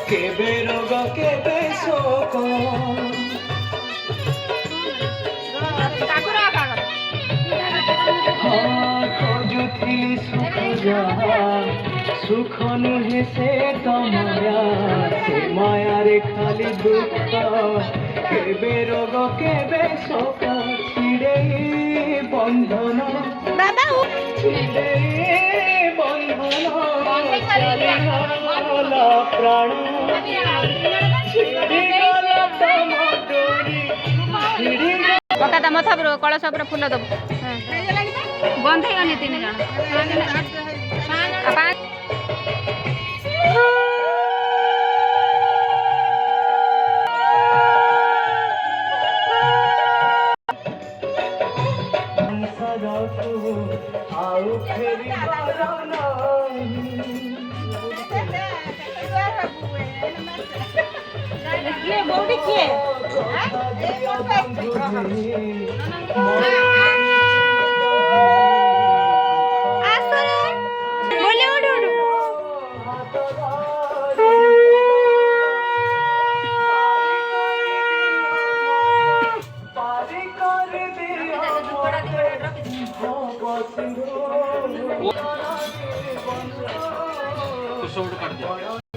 কেবে রোগ কেবে শোক খোঁজুଥିଲି সুখ যাহা সুখ নুহে সে তো মায়া সে মায়ারে খালি দুঃখ কেবে রোগ কেবে শোক ছিড়ে বন্ধন ছিড়ে বন্ধন চালিগলা প্রাণ ছিড়িগলা তম ডোরি ছিড়িগলা पका दम था कलश पर फूल दब बंद हो गए 3 जन आओ फेरी बरना किए बौडी किए तो शॉर्ट कर दिया।